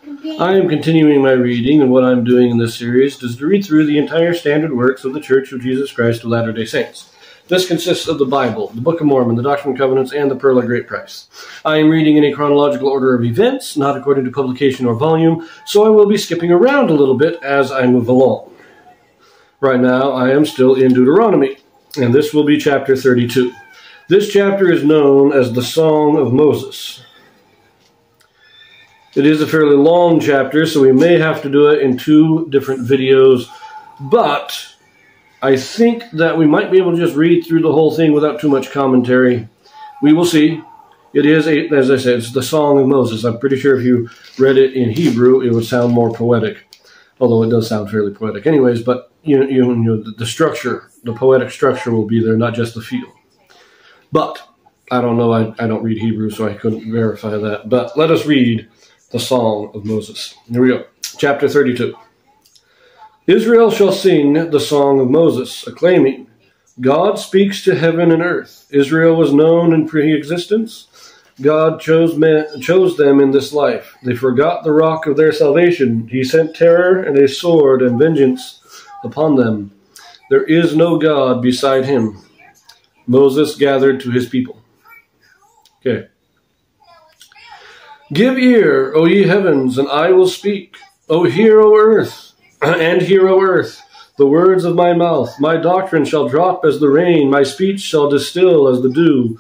I am continuing my reading, and what I'm doing in this series is to read through the entire standard works of the Church of Jesus Christ of Latter-day Saints. This consists of the Bible, the Book of Mormon, the Doctrine and Covenants, and the Pearl of Great Price. I am reading in a chronological order of events, not according to publication or volume, so I will be skipping around a little bit as I move along. Right now, I am still in Deuteronomy, and this will be chapter 32. This chapter is known as the Song of Moses. It is a fairly long chapter, so we may have to do it in 2 different videos, but I think that we might be able to just read through the whole thing without too much commentary. We will see. It is, as I said, it's the Song of Moses. I'm pretty sure if you read it in Hebrew, it would sound more poetic, although it does sound fairly poetic anyways, but you know the structure, the poetic structure will be there, not just the feel. But, I don't know, I don't read Hebrew, so I couldn't verify that. But let us read the Song of Moses. Here we go. Chapter 32. Israel shall sing the Song of Moses, acclaiming, God speaks to heaven and earth. Israel was known in pre-existence. God chose them in this life. They forgot the rock of their salvation. He sent terror and a sword and vengeance upon them. There is no God beside him. Moses gathered to his people. Okay. Give ear, O ye heavens, and I will speak. O hear, O earth, and hear, O earth, the words of my mouth. My doctrine shall drop as the rain, my speech shall distill as the dew,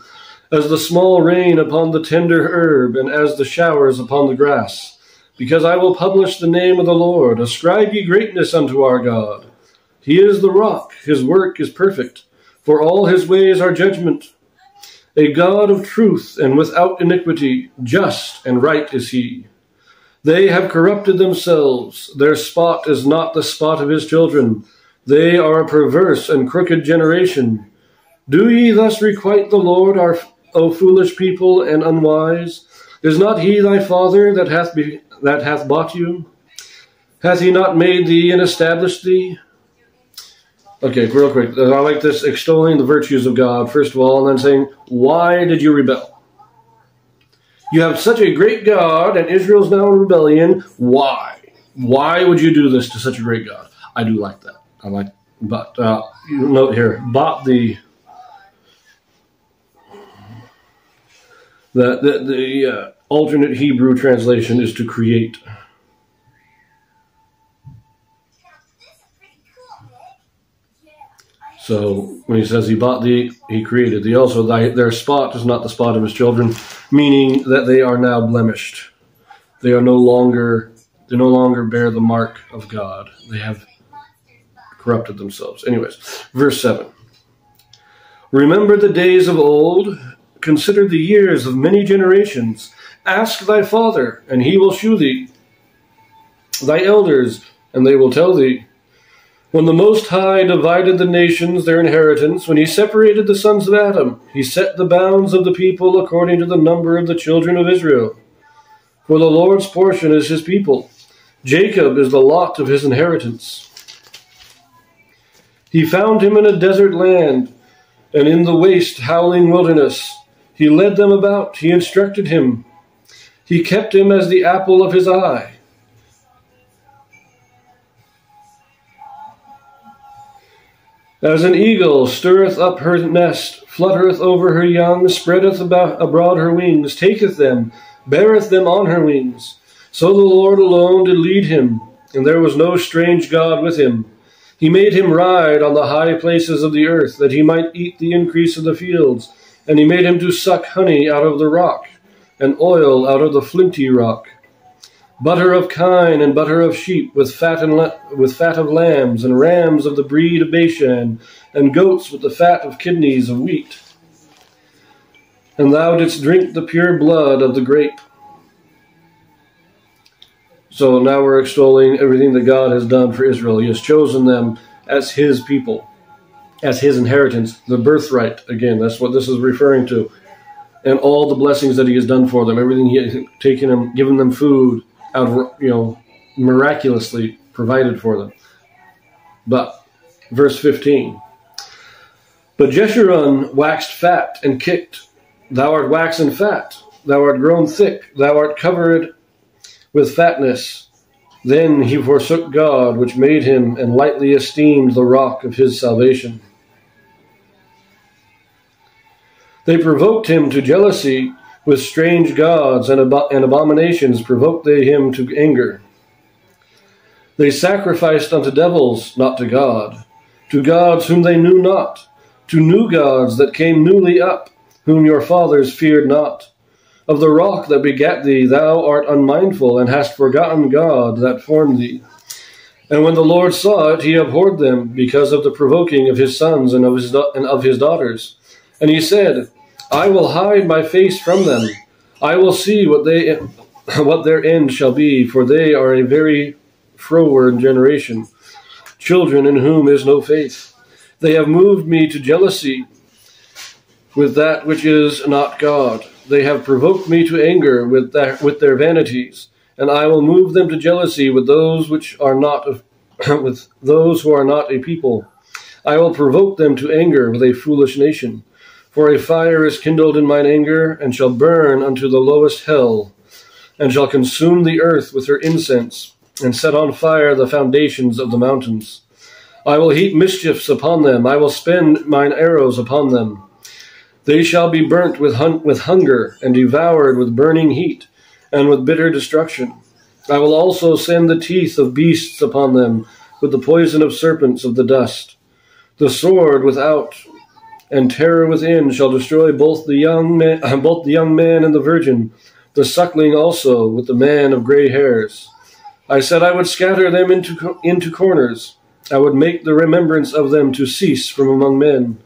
as the small rain upon the tender herb, and as the showers upon the grass. Because I will publish the name of the Lord. Ascribe ye greatness unto our God. He is the rock, his work is perfect, for all his ways are judgment. A God of truth and without iniquity, just and right is he. They have corrupted themselves. Their spot is not the spot of his children. They are a perverse and crooked generation. Do ye thus requite the Lord, O foolish people and unwise? Is not he thy father that hath bought you? Hath he not made thee and established thee? Okay, real quick. I like this, extolling the virtues of God, first of all, and then saying, why did you rebel? You have such a great God, and Israel's now in rebellion. Why? Why would you do this to such a great God? I do like that. I like, but you note here, the alternate Hebrew translation is to create. So when he says he bought thee, he created thee. Also, their spot is not the spot of his children, meaning that they are now blemished. They no longer bear the mark of God. They have corrupted themselves. Anyways, verse 7. Remember the days of old. Consider the years of many generations. Ask thy father, and he will shew thee. Thy elders, and they will tell thee. When the Most High divided the nations their inheritance, when he separated the sons of Adam, he set the bounds of the people according to the number of the children of Israel. For the Lord's portion is his people. Jacob is the lot of his inheritance. He found him in a desert land, and in the waste howling wilderness. He led them about, he instructed him. He kept him as the apple of his eye. As an eagle stirreth up her nest, fluttereth over her young, spreadeth abroad her wings, taketh them, beareth them on her wings. So the Lord alone did lead him, and there was no strange God with him. He made him ride on the high places of the earth, that he might eat the increase of the fields. And he made him to suck honey out of the rock, and oil out of the flinty rock. Butter of kine and butter of sheep, with fat of lambs, and rams of the breed of Bashan, and goats with the fat of kidneys of wheat. And thou didst drink the pure blood of the grape. So now we're extolling everything that God has done for Israel. He has chosen them as his people, as his inheritance, the birthright. Again, that's what this is referring to. And all the blessings that he has done for them, everything he has taken them, given them food, out of, miraculously provided for them. But, verse 15. But Jeshurun waxed fat and kicked. Thou art waxen fat. Thou art grown thick. Thou art covered with fatness. Then he forsook God, which made him, and lightly esteemed the rock of his salvation. They provoked him to jealousy with strange gods, and abominations provoked they him to anger. They sacrificed unto devils, not to God, to gods whom they knew not, to new gods that came newly up, whom your fathers feared not. Of the rock that begat thee thou art unmindful, and hast forgotten God that formed thee. And when the Lord saw it, he abhorred them, because of the provoking of his sons and of his daughters. And he said, I will hide my face from them. I will see what their end shall be, for they are a very froward generation, children in whom is no faith. They have moved me to jealousy with that which is not God. They have provoked me to anger with their vanities, and I will move them to jealousy with those which are not with those who are not a people. I will provoke them to anger with a foolish nation. For a fire is kindled in mine anger, and shall burn unto the lowest hell, and shall consume the earth with her incense, and set on fire the foundations of the mountains. I will heap mischiefs upon them, I will spend mine arrows upon them. They shall be burnt with hunger, and devoured with burning heat, and with bitter destruction. I will also send the teeth of beasts upon them, with the poison of serpents of the dust. The sword without and terror within shall destroy both the young man and the virgin, the suckling also with the man of gray hairs. I said I would scatter them into corners. I would make the remembrance of them to cease from among men.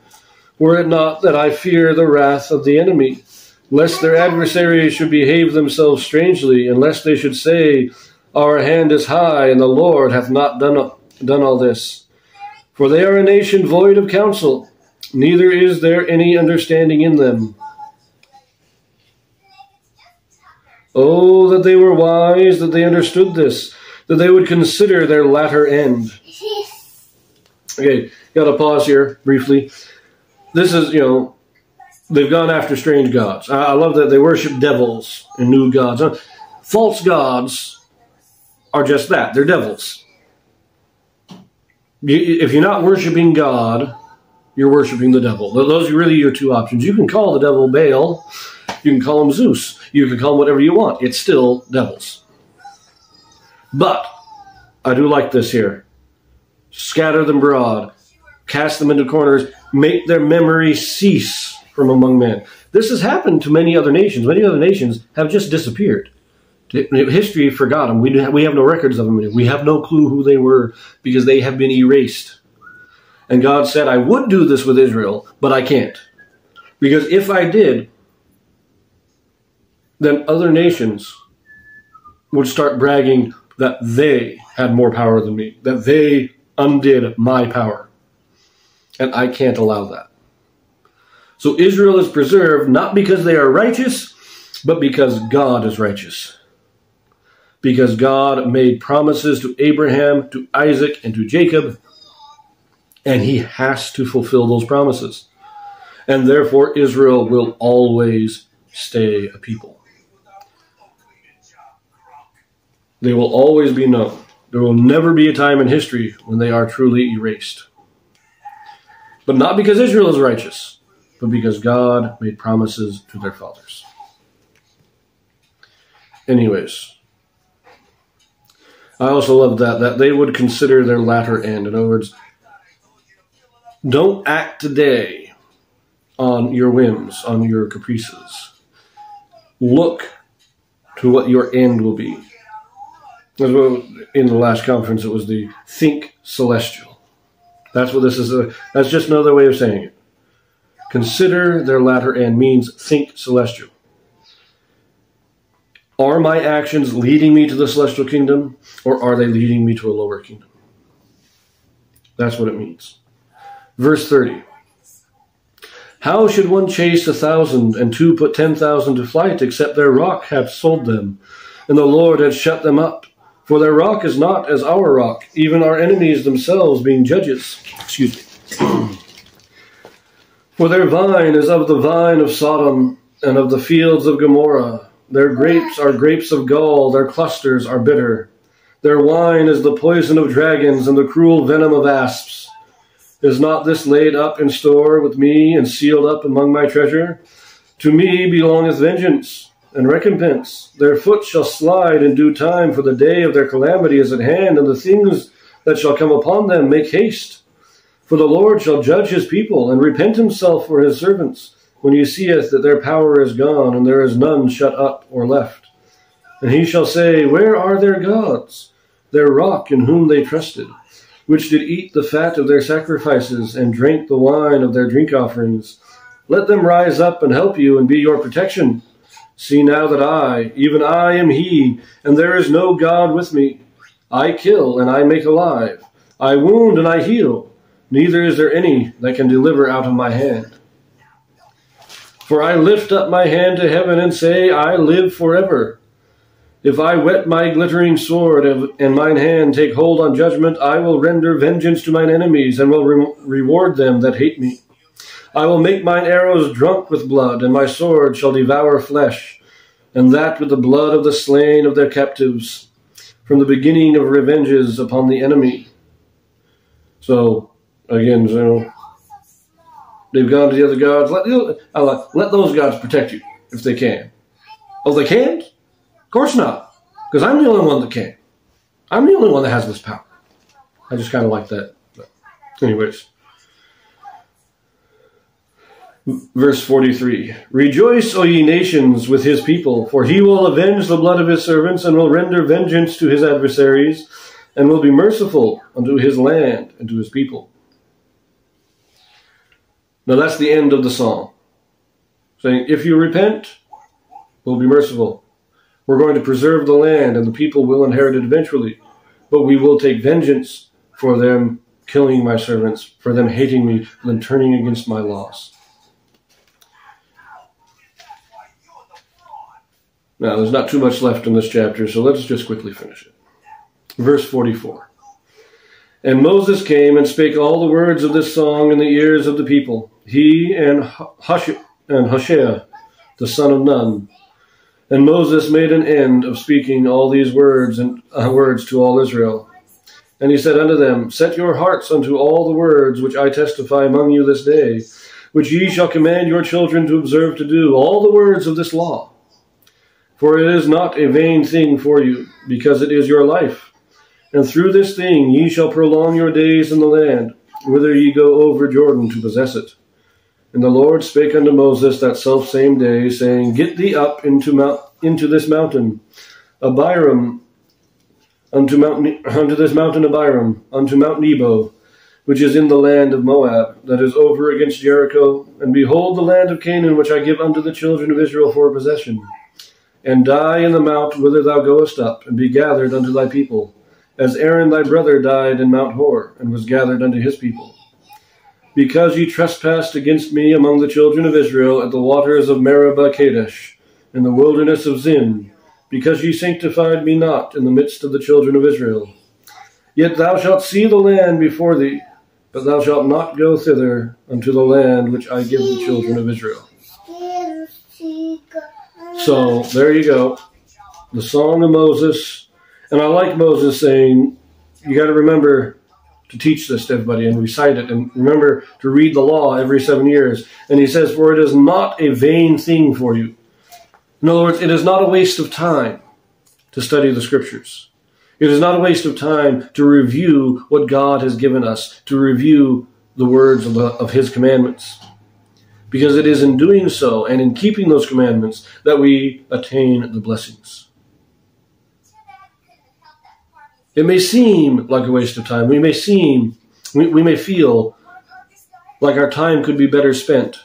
Were it not that I fear the wrath of the enemy, lest their adversaries should behave themselves strangely, and lest they should say, Our hand is high, and the Lord hath not done all this. For they are a nation void of counsel, neither is there any understanding in them. Oh, that they were wise, that they understood this, that they would consider their latter end. Okay, got to pause here briefly. This is, they've gone after strange gods. I love that they worship devils and new gods. False gods are just that. They're devils. If you're not worshiping God, you're worshiping the devil. Those are really your two options. You can call the devil Baal. You can call him Zeus. You can call him whatever you want. It's still devils. But I do like this here. Scatter them abroad. Cast them into corners. Make their memory cease from among men. This has happened to many other nations. Many other nations have just disappeared. History forgot them. We have no records of them. We have no clue who they were because they have been erased. And God said, I would do this with Israel, but I can't. Because if I did, then other nations would start bragging that they had more power than me, that they undid my power. And I can't allow that. So Israel is preserved not because they are righteous, but because God is righteous. Because God made promises to Abraham, to Isaac, and to Jacob, and he has to fulfill those promises. And therefore Israel will always stay a people. They will always be known. There will never be a time in history when they are truly erased. But not because Israel is righteous, but because God made promises to their fathers. Anyways, I also love that they would consider their latter end. In other words, don't act today on your whims, on your caprices. Look to what your end will be. As well, in the last conference, it was the think celestial. That's what this is. That's just another way of saying it. Consider their latter end means think celestial. Are my actions leading me to the celestial kingdom, or are they leading me to a lower kingdom? That's what it means. Verse 30. How should one chase 1,000 and two put 10,000 to flight, except their rock hath sold them, and the Lord hath shut them up? For their rock is not as our rock, even our enemies themselves being judges. Excuse me. For their vine is of the vine of Sodom, and of the fields of Gomorrah. Their grapes are grapes of gall, their clusters are bitter. Their wine is the poison of dragons and the cruel venom of asps. Is not this laid up in store with me and sealed up among my treasure? To me belongeth vengeance and recompense. Their foot shall slide in due time, for the day of their calamity is at hand, and the things that shall come upon them make haste. For the Lord shall judge his people, and repent himself for his servants, when he seeth that their power is gone, and there is none shut up or left. And he shall say, Where are their gods, their rock in whom they trusted, which did eat the fat of their sacrifices, and drank the wine of their drink offerings? Let them rise up and help you, and be your protection. See now that I, even I, am he, and there is no God with me. I kill, and I make alive. I wound, and I heal. Neither is there any that can deliver out of my hand. For I lift up my hand to heaven and say, I live forever. If I whet my glittering sword, and mine hand take hold on judgment, I will render vengeance to mine enemies, and will reward them that hate me. I will make mine arrows drunk with blood, and my sword shall devour flesh, and that with the blood of the slain of their captives, from the beginning of revenges upon the enemy. So, again, they've gone to the other gods. Let those gods protect you, if they can. Oh, they can't? Of course not, because I'm the only one that can. I'm the only one that has this power. I just kind of like that. But anyways. Verse 43, Rejoice, O ye nations, with his people, for he will avenge the blood of his servants, and will render vengeance to his adversaries, and will be merciful unto his land and to his people. Now that's the end of the psalm. Saying, if you repent, we'll be merciful. We're going to preserve the land, and the people will inherit it eventually. But we will take vengeance for them killing my servants, for them hating me, for them turning against my laws. Now, there's not too much left in this chapter, so let's just quickly finish it. Verse 44. And Moses came and spake all the words of this song in the ears of the people, he and Hoshea, the son of Nun. And Moses made an end of speaking all these words and words to all Israel. And he said unto them, Set your hearts unto all the words which I testify among you this day, which ye shall command your children to observe to do, all the words of this law. For it is not a vain thing for you, because it is your life. And through this thing ye shall prolong your days in the land, whither ye go over Jordan to possess it. And the Lord spake unto Moses that selfsame day, saying, Get thee up into this mountain, Abiram, unto this mountain Abiram, unto Mount Nebo, which is in the land of Moab, that is over against Jericho. And behold the land of Canaan, which I give unto the children of Israel for a possession. And die in the mount whither thou goest up, and be gathered unto thy people, as Aaron thy brother died in Mount Hor, and was gathered unto his people. Because ye trespassed against me among the children of Israel at the waters of Meribah Kadesh, in the wilderness of Zin, because ye sanctified me not in the midst of the children of Israel. Yet thou shalt see the land before thee, but thou shalt not go thither unto the land which I give the children of Israel. So, there you go. The Song of Moses. And I like Moses saying, you got to remember to teach this to everybody and recite it. And remember to read the law every 7 years. And he says, for it is not a vain thing for you. In other words, it is not a waste of time to study the Scriptures. It is not a waste of time to review what God has given us, to review the words of his commandments. Because it is in doing so and in keeping those commandments that we attain the blessings. It may seem like a waste of time. We may feel like our time could be better spent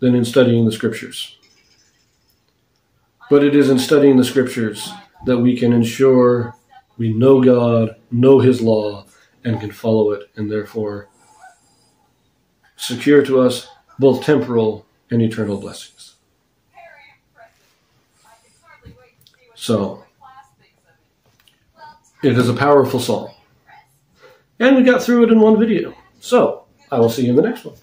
than in studying the Scriptures. But it is in studying the Scriptures that we can ensure we know God, know his law, and can follow it, and therefore secure to us both temporal and eternal blessings. So, it is a powerful psalm. And we got through it in one video. So, I will see you in the next one.